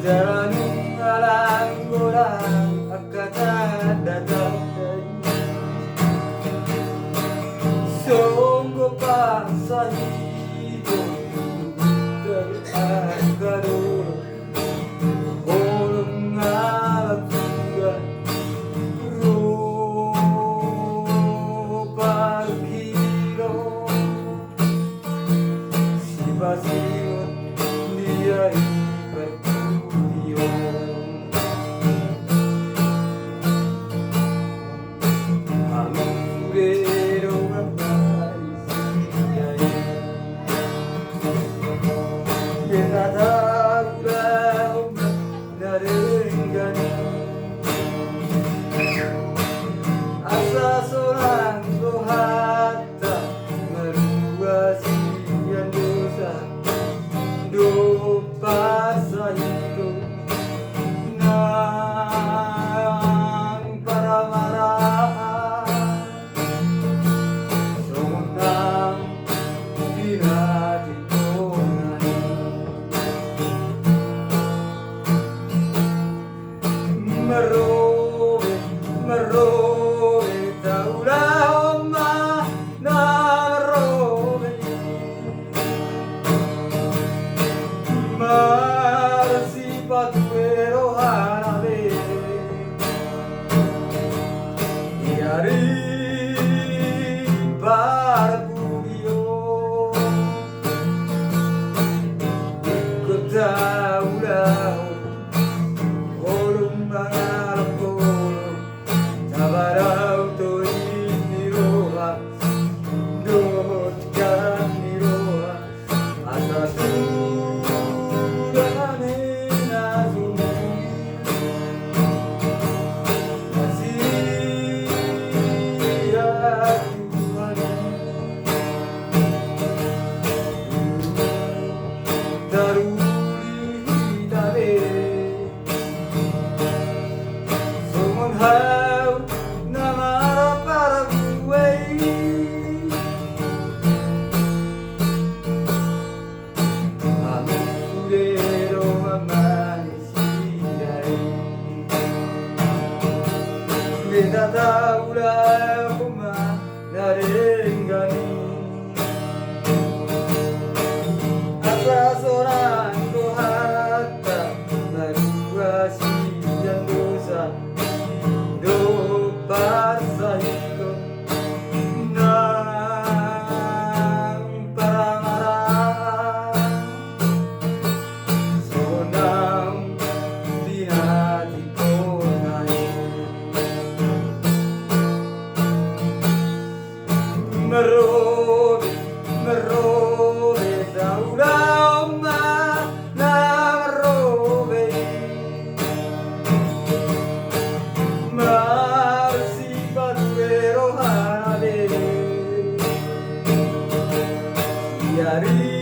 Jalanung alang-alang akan datang sungguh paksa hidup terangkat ulung alam juga rupa kilo si basikot dia asa seorang dohata meluasi yang dosa dosa hidup nang para marah sonang binati merobe taulah oma na merobe marsifat pero hanabe diari barbugio kotaulah olum Tabarau to niroha, dotkan niroha, asatu dane nazumu, masih Tuhan, daruli dare, someone how. Beda taulah kuma narenggani asa seorang dohata meluasi yang dosa dosa hidup nang para marah sonang binati merobe taulah oma na merobe marsifat pero hanabe diari